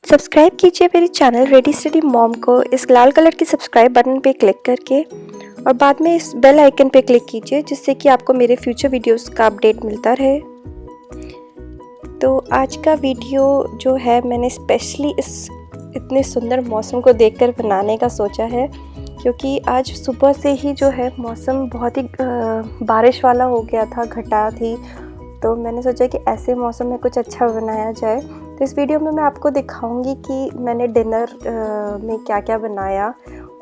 Subscribe कीजिए मेरे channel ready steady mom को इस लाल कलर के सब्सक्राइब बटन पे क्लिक करके और बाद में इस बेल आइकन पे क्लिक कीजिए जिससे कि आपको मेरे फ्यूचर वीडियोस का अपडेट मिलता रहे। तो आज का वीडियो जो है मैंने स्पेशली इस इतने सुंदर मौसम को देखकर बनाने का सोचा है, क्योंकि आज सुबह से ही जो है मौसम बहुत ही बारिश वाला हो गया था, घटा थी। तो मैंने सोचा कि ऐसे मौसम में कुछ अच्छा बनाया जाए। तो इस वीडियो में मैं आपको दिखाऊंगी कि मैंने डिनर में क्या क्या बनाया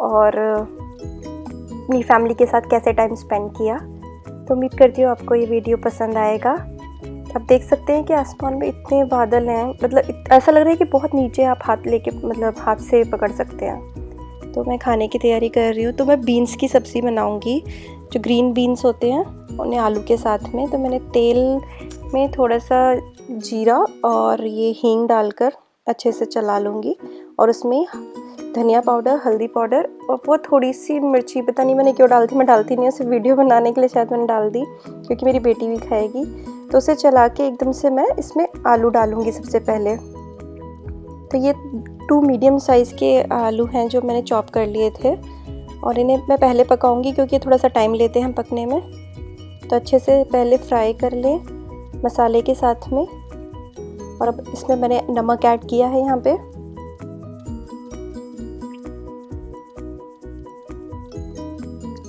और अपनी फैमिली के साथ कैसे टाइम स्पेंड किया। तो उम्मीद करती हूँ आपको ये वीडियो पसंद आएगा। आप देख सकते हैं कि आसमान में इतने बादल हैं, मतलब ऐसा लग रहा है कि बहुत नीचे आप हाथ लेके मतलब हाथ से पकड़ सकते हैं। तो मैं खाने की तैयारी कर रही हूँ। तो मैं बीन्स की सब्ज़ी बनाऊँगी, जो ग्रीन बीन्स होते हैं उन्हें आलू के साथ में। तो मैंने तेल में थोड़ा सा जीरा और ये हींग डालकर अच्छे से चला लूँगी और उसमें धनिया पाउडर, हल्दी पाउडर और बहुत थोड़ी सी मिर्ची, पता नहीं मैंने क्यों डाल दी, मैं डालती नहीं हूँ, सिर्फ वीडियो बनाने के लिए शायद मैंने डाल दी क्योंकि मेरी बेटी भी खाएगी। तो उसे चला के एकदम से मैं इसमें आलू डालूँगी सबसे पहले। तो ये 2 मीडियम साइज़ के आलू हैं जो मैंने चॉप कर लिए थे और इन्हें मैं पहले पकाऊंगी क्योंकि थोड़ा सा टाइम लेते हैं पकने में। तो अच्छे से पहले फ्राई कर लें मसाले के साथ में। और अब इसमें मैंने नमक ऐड किया है यहाँ पे।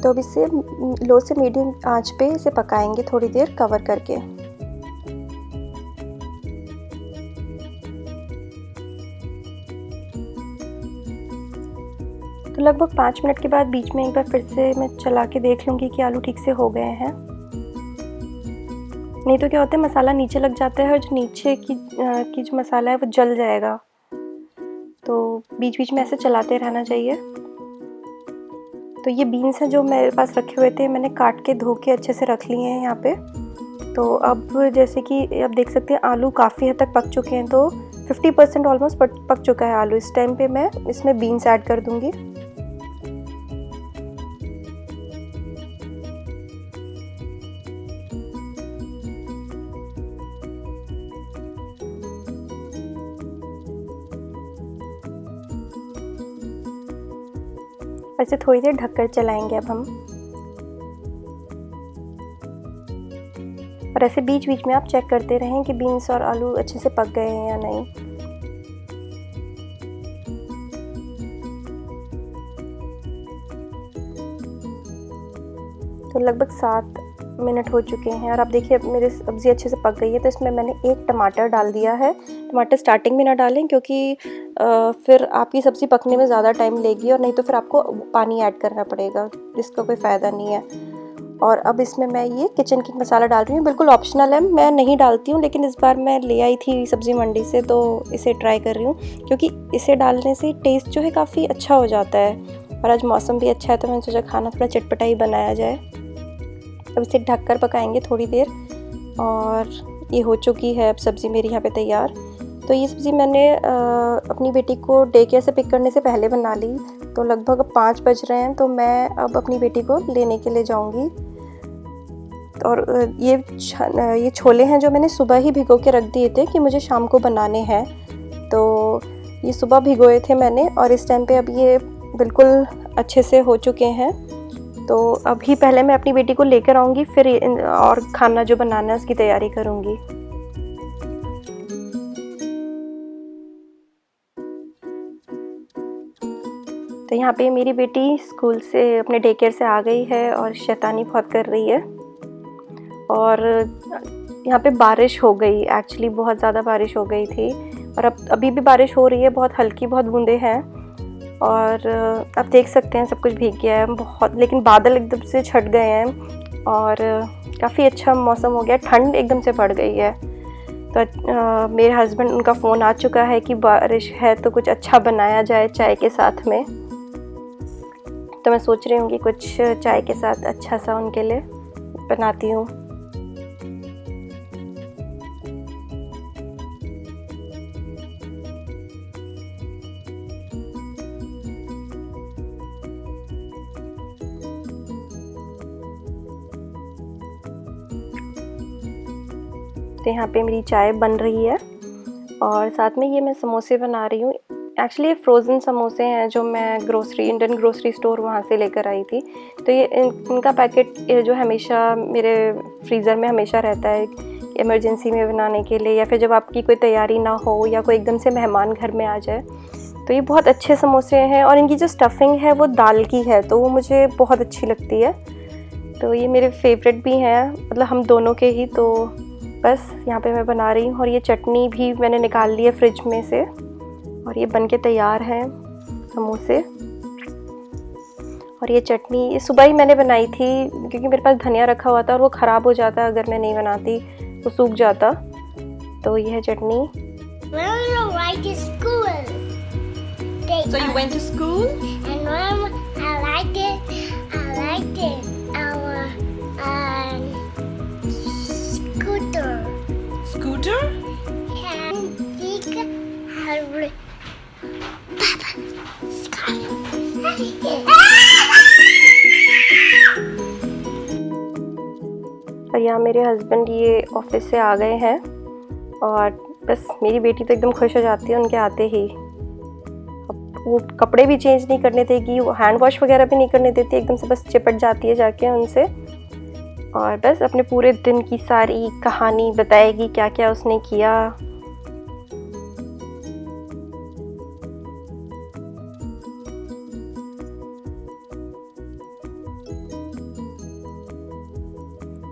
तो अब इसे लो से मीडियम आंच पे इसे पकाएंगे थोड़ी देर कवर करके। तो लगभग 5 मिनट के बाद बीच में एक बार फिर से मैं चला के देख लूँगी कि आलू ठीक से हो गए हैं। नहीं तो क्या होता है, मसाला नीचे लग जाता है और जो नीचे की जो मसाला है वो जल जाएगा। तो बीच बीच में ऐसे चलाते रहना चाहिए। तो ये बीन्स हैं जो मेरे पास रखे हुए थे, मैंने काट के धो के अच्छे से रख लिए हैं यहाँ पे। तो अब जैसे कि आप देख सकते हैं आलू काफ़ी हद तक पक चुके हैं। तो 50% ऑलमोस्ट पक चुका है आलू। इस टाइम पे मैं इसमें बीन्स ऐड कर दूँगी। ऐसे थोड़ी देर ढककर चलाएंगे अब हम। और ऐसे बीच बीच में आप चेक करते रहें कि बीन्स और आलू अच्छे से पक गए हैं या नहीं। तो लगभग 7 मिनट हो चुके हैं और आप देखिए मेरी सब्ज़ी अच्छे से पक गई है। तो इसमें मैंने 1 टमाटर डाल दिया है। टमाटर स्टार्टिंग में ना डालें क्योंकि फिर आपकी सब्ज़ी पकने में ज़्यादा टाइम लेगी और नहीं तो फिर आपको पानी ऐड करना पड़ेगा, जिसका कोई फ़ायदा नहीं है। और अब इसमें मैं ये किचन किंग मसाला डाल रही हूँ, बिल्कुल ऑप्शनल है, मैं नहीं डालती हूँ, लेकिन इस बार मैं ले आई थी सब्ज़ी मंडी से तो इसे ट्राई कर रही हूँ क्योंकि इसे डालने से टेस्ट जो है काफ़ी अच्छा हो जाता है। और आज मौसम भी अच्छा है तो मैंने सोचा खाना थोड़ा चटपटा ही बनाया जाए। अब इसे ढककर पकाएंगे थोड़ी देर और ये हो चुकी है अब सब्ज़ी मेरी यहाँ पे तैयार। तो ये सब्ज़ी मैंने अपनी बेटी को डे केयर से पिक करने से पहले बना ली। तो लगभग अब 5 बज रहे हैं तो मैं अब अपनी बेटी को लेने के लिए जाऊँगी। और ये छोले हैं जो मैंने सुबह ही भिगो के रख दिए थे कि मुझे शाम को बनाने हैं। तो ये सुबह भिगोए थे मैंने और इस टाइम पे अब ये बिल्कुल अच्छे से हो चुके हैं। तो अभी पहले मैं अपनी बेटी को लेकर आऊँगी, फिर और खाना जो बनाना है उसकी तैयारी करूँगी। तो यहाँ पे मेरी बेटी स्कूल से अपने डे केयर से आ गई है और शैतानी बहुत कर रही है। और यहाँ पे बारिश हो गई, एक्चुअली बहुत ज़्यादा बारिश हो गई थी और अब अभी भी बारिश हो रही है, बहुत हल्की बहुत बूंदें हैं। और आप देख सकते हैं सब कुछ भीग गया है बहुत, लेकिन बादल एकदम से छट गए हैं और काफ़ी अच्छा मौसम हो गया, ठंड एकदम से बढ़ गई है। तो मेरे हस्बैंड, उनका फ़ोन आ चुका है कि बारिश है तो कुछ अच्छा बनाया जाए चाय के साथ में। तो मैं सोच रही हूँ कि कुछ चाय के साथ अच्छा सा उनके लिए बनाती हूँ। तो यहाँ पे मेरी चाय बन रही है और साथ में ये मैं समोसे बना रही हूँ। एक्चुअली ये फ्रोज़न समोसे हैं जो मैं इंडियन ग्रोसरी स्टोर वहाँ से लेकर आई थी। तो ये इनका पैकेट जो हमेशा मेरे फ्रीज़र में हमेशा रहता है इमरजेंसी में बनाने के लिए, या फिर जब आपकी कोई तैयारी ना हो या कोई एकदम से मेहमान घर में आ जाए। तो ये बहुत अच्छे समोसे हैं और इनकी जो स्टफिंग है वो दाल की है, तो वो मुझे बहुत अच्छी लगती है। तो ये मेरे फेवरेट भी हैं, मतलब हम दोनों के ही। तो बस यहाँ पे मैं बना रही हूँ और ये चटनी भी मैंने निकाल ली है फ्रिज में से और ये बन के तैयार हैं समोसे। और ये चटनी ये सुबह ही मैंने बनाई थी क्योंकि मेरे पास धनिया रखा हुआ था और वो ख़राब हो जाता अगर मैं नहीं बनाती, वो सूख जाता। तो ये है चटनी। So you went to school? And Mom, I liked it. Our scooter. Scooter? And big Harry. Papa, और यहाँ मेरे हस्बैंड ये ऑफिस से आ गए हैं और बस मेरी बेटी तो एकदम खुश हो जाती है उनके आते ही। वो कपड़े भी चेंज नहीं करने देगी, वो हैंड वॉश वगैरह भी नहीं करने देती, एकदम से बस चिपट जाती है जाके उनसे और बस अपने पूरे दिन की सारी कहानी बताएगी क्या क्या उसने किया।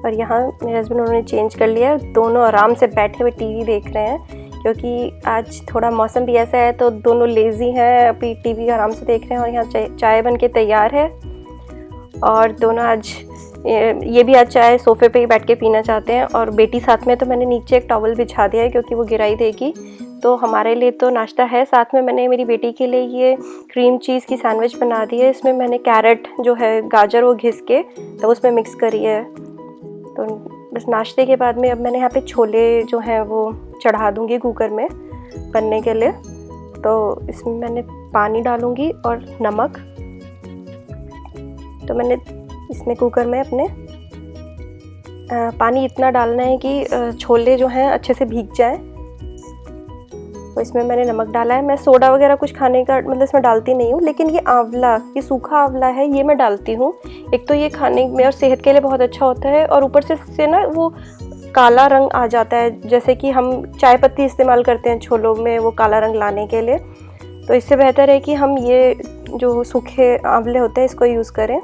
और यहाँ मेरे हस्बैंड उन्होंने चेंज कर लिया, दोनों आराम से बैठे हुए टीवी देख रहे हैं क्योंकि आज थोड़ा मौसम भी ऐसा है, तो दोनों लेज़ी हैं, अभी टीवी आराम से देख रहे हैं। और यहाँ चाय बन के तैयार है और दोनों आज ये भी आज चाय सोफ़े पे ही बैठ के पीना चाहते हैं। और बेटी साथ में, तो मैंने नीचे एक टॉवल बिछा दिया है क्योंकि वो गिराई देगी। तो हमारे लिए तो नाश्ता है, साथ में मैंने मेरी बेटी के लिए ये क्रीम चीज़ की सैंडविच बना दी है। इसमें मैंने कैरेट जो है गाजर वो घिस के तो उसमें मिक्स करी है। तो बस नाश्ते के बाद में अब मैंने यहाँ पे छोले जो हैं वो चढ़ा दूँगी कुकर में बनने के लिए। तो इसमें मैंने पानी डालूँगी और नमक। तो मैंने इसमें कुकर में अपने पानी इतना डालना है कि छोले जो हैं अच्छे से भीग जाएं। तो इसमें मैंने नमक डाला है। मैं सोडा वगैरह कुछ खाने का मतलब इसमें डालती नहीं हूँ, लेकिन ये आंवला, ये सूखा आंवला है, ये मैं डालती हूँ। एक तो ये खाने में और सेहत के लिए बहुत अच्छा होता है और ऊपर से ना वो काला रंग आ जाता है, जैसे कि हम चाय पत्ती इस्तेमाल करते हैं छोलों में वो काला रंग लाने के लिए। तो इससे बेहतर है कि हम ये जो सूखे आंवले होते हैं इसको यूज़ करें।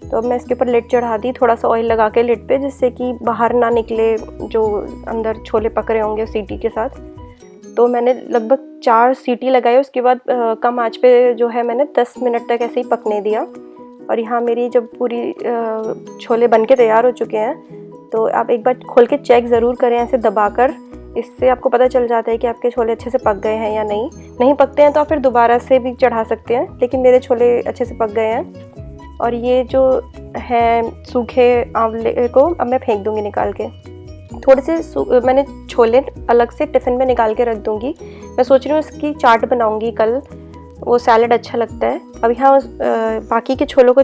तो अब मैं इसके ऊपर लिड चढ़ा दी, थोड़ा सा ऑयल लगा के लिड पे, जिससे कि बाहर ना निकले जो अंदर छोले पक रहे होंगे सीटी के साथ। तो मैंने लगभग 4 सीटी लगाई, उसके बाद कम आंच पे जो है मैंने 10 मिनट तक ऐसे ही पकने दिया। और यहाँ मेरी जब पूरी छोले बन के तैयार हो चुके हैं, तो आप एक बार खोल के चेक ज़रूर करें ऐसे दबाकर। इससे आपको पता चल जाता है कि आपके छोले अच्छे से पक गए हैं या नहीं पकते हैं तो आप फिर दोबारा से भी चढ़ा सकते हैं, लेकिन मेरे छोले अच्छे से पक गए हैं। और ये जो है सूखे आंवले को अब मैं फेंक दूँगी निकाल के। थोड़े से मैंने छोले अलग से टिफ़िन में निकाल के रख दूँगी। मैं सोच रही हूँ इसकी चाट बनाऊँगी कल, वो सैलड अच्छा लगता है। अब यहाँ बाकी के छोलों को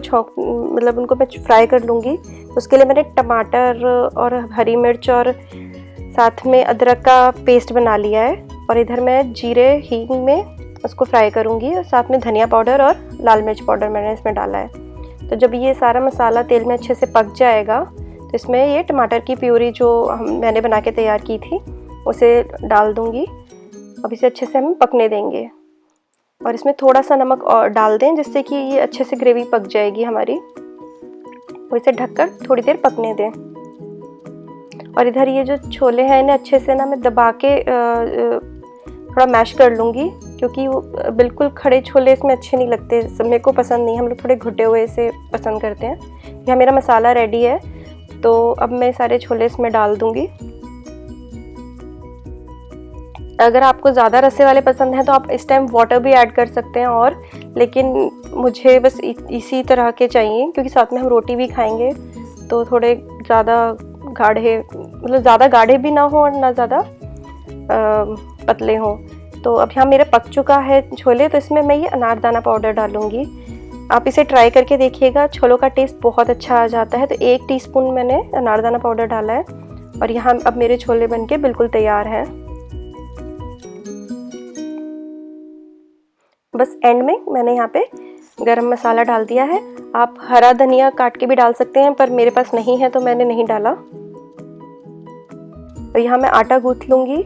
मतलब उनको मैं फ्राई कर लूँगी। उसके लिए मैंने टमाटर और हरी मिर्च और साथ में अदरक का पेस्ट बना लिया है। और इधर मैं जीरे हींग में उसको फ्राई करूँगी और साथ में धनिया पाउडर और लाल मिर्च पाउडर मैंने इसमें डाला है। तो जब ये सारा मसाला तेल में अच्छे से पक जाएगा तो इसमें ये टमाटर की प्यूरी जो मैंने बना के तैयार की थी उसे डाल दूँगी। अब इसे अच्छे से हम पकने देंगे और इसमें थोड़ा सा नमक और डाल दें जिससे कि ये अच्छे से ग्रेवी पक जाएगी हमारी। तो इसे ढककर थोड़ी देर पकने दें। और इधर ये जो छोले हैं इन्हें अच्छे से ना मैं दबा के थोड़ा मैश कर लूँगी, क्योंकि वो बिल्कुल खड़े छोले इसमें अच्छे नहीं लगते, सब मेरे को पसंद नहीं, हम लोग थोड़े घुटे हुए से पसंद करते हैं। यहाँ मेरा मसाला रेडी है, तो अब मैं सारे छोले इसमें डाल दूँगी। अगर आपको ज़्यादा रसे वाले पसंद हैं तो आप इस टाइम वाटर भी ऐड कर सकते हैं, और लेकिन मुझे बस इसी तरह के चाहिए क्योंकि साथ में हम रोटी भी खाएंगे। तो थोड़े ज़्यादा गाढ़े, मतलब ज़्यादा गाढ़े भी ना हो और ना ज़्यादा पतले हों। तो अब यहाँ मेरा पक चुका है छोले, तो इसमें मैं ये अनारदाना पाउडर डालूँगी। आप इसे ट्राई करके देखिएगा, छोलों का टेस्ट बहुत अच्छा आ जाता है। तो 1 टीस्पून मैंने अनारदाना पाउडर डाला है और यहाँ अब मेरे छोले बनके बिल्कुल तैयार हैं। बस एंड में मैंने यहाँ पे गरम मसाला डाल दिया है। आप हरा धनिया काट के भी डाल सकते हैं, पर मेरे पास नहीं है तो मैंने नहीं डाला। और यहाँ मैं आटा गूँथ लूँगी।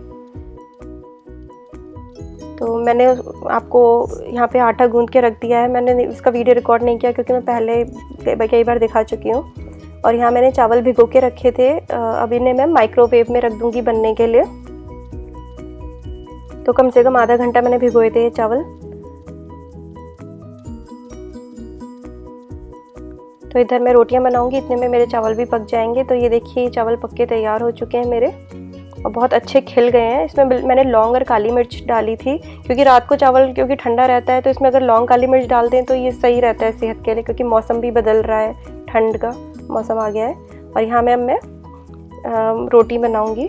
तो मैंने आपको यहाँ पे आटा गूँथ के रख दिया है। मैंने इसका वीडियो रिकॉर्ड नहीं किया क्योंकि मैं पहले कई बार दिखा चुकी हूँ। और यहाँ मैंने चावल भिगो के रखे थे। अब इन्हें मैं माइक्रोवेव में रख दूँगी बनने के लिए। तो कम से कम आधा घंटा मैंने भिगोए थे ये चावल। तो इधर मैं रोटियां बनाऊंगी, इतने में मेरे चावल भी पक जाएंगे। तो ये देखिए चावल पक के तैयार हो चुके हैं मेरे, और बहुत अच्छे खिल गए हैं। इसमें मैंने लौंग और काली मिर्च डाली थी क्योंकि रात को चावल क्योंकि ठंडा रहता है, तो इसमें अगर लौंग काली मिर्च डाल दें तो ये सही रहता है सेहत के लिए, क्योंकि मौसम भी बदल रहा है, ठंड का मौसम आ गया है। और यहाँ में अब मैं रोटी बनाऊँगी।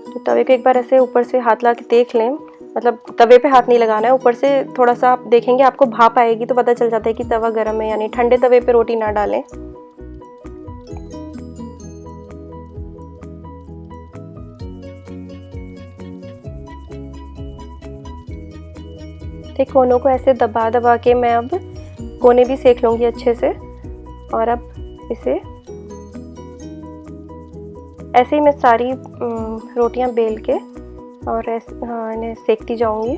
तो तवे को एक बार ऐसे ऊपर से हाथ ला के देख लें, मतलब तवे पे हाथ नहीं लगाना है, ऊपर से थोड़ा सा आप देखेंगे, आपको भाप आएगी तो पता चल जाता है कि तवा गर्म है। यानी ठंडे तवे पे रोटी ना डालें। तो कोनों को ऐसे दबा दबा के मैं अब कोने भी सेक लूँगी अच्छे से। और अब इसे ऐसे ही मैं सारी रोटियां बेल के और इन्हें सेकती जाऊंगी।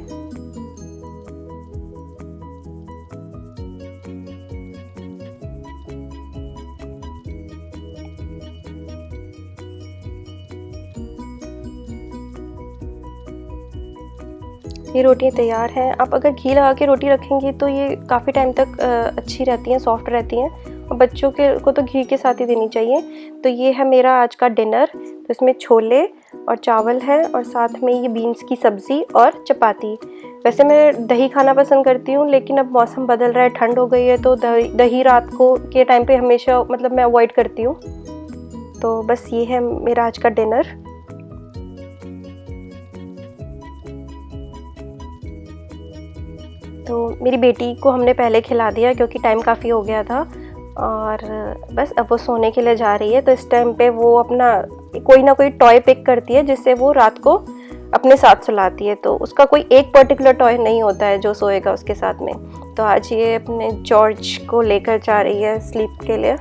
ये रोटियां तैयार हैं। आप अगर घी लगा के रोटी रखेंगी तो ये काफ़ी टाइम तक अच्छी रहती हैं, सॉफ्ट रहती हैं। और बच्चों को तो घी के साथ ही देनी चाहिए। तो ये है मेरा आज का डिनर। तो इसमें छोले और चावल है, और साथ में ये बीन्स की सब्ज़ी और चपाती। वैसे मैं दही खाना पसंद करती हूँ, लेकिन अब मौसम बदल रहा है, ठंड हो गई है, तो दही रात को के टाइम पे हमेशा मतलब मैं अवॉइड करती हूँ। तो बस ये है मेरा आज का डिनर। तो मेरी बेटी को हमने पहले खिला दिया क्योंकि टाइम काफ़ी हो गया था, और बस अब वो सोने के लिए जा रही है। तो इस टाइम पे वो अपना कोई ना कोई टॉय पिक करती है जिससे वो रात को अपने साथ सुलाती है। तो उसका कोई एक पर्टिकुलर टॉय नहीं होता है जो सोएगा उसके साथ में। तो आज ये अपने जॉर्ज को लेकर जा रही है स्लीप के लिए।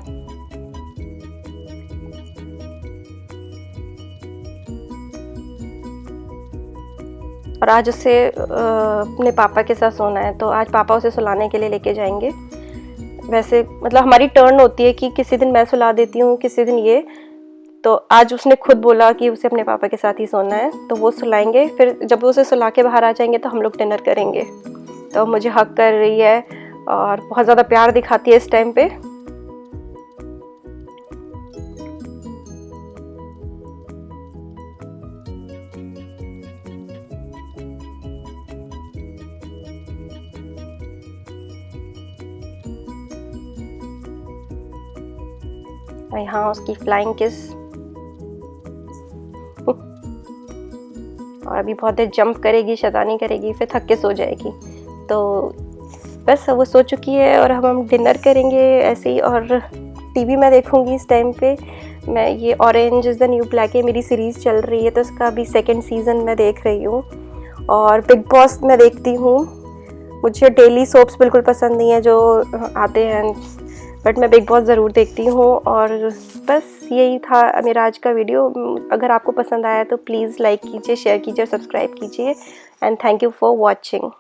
और आज उसे अपने पापा के साथ सोना है, तो आज पापा उसे सुलाने के लिए लेके जाएंगे। वैसे मतलब हमारी टर्न होती है कि किसी दिन मैं सुला देती हूँ, किसी दिन ये। तो आज उसने खुद बोला कि उसे अपने पापा के साथ ही सोना है, तो वो सुलाएंगे। फिर जब वो उसे सुला के बाहर आ जाएंगे तो हम लोग डिनर करेंगे। तो मुझे हक कर रही है और बहुत ज़्यादा प्यार दिखाती है इस टाइम पे। और यहाँ उसकी फ्लाइंग किस। और अभी बहुत देर जंप करेगी, शैतानी करेगी, फिर थक के सो जाएगी। तो बस वो सो चुकी है और हम डिनर करेंगे ऐसे ही। और टीवी मैं देखूंगी इस टाइम पे। मैं ये orange is the new black है, मेरी सीरीज़ चल रही है, तो उसका भी 2nd सीज़न मैं देख रही हूँ। और बिग बॉस मैं देखती हूँ। मुझे डेली सोप्स बिल्कुल पसंद नहीं है जो आते हैं, बट मैं बिग बॉस ज़रूर देखती हूँ। और बस यही था मेरा आज का वीडियो। अगर आपको पसंद आया तो प्लीज़ लाइक कीजिए, शेयर कीजिए और सब्सक्राइब कीजिए। And thank you for watching.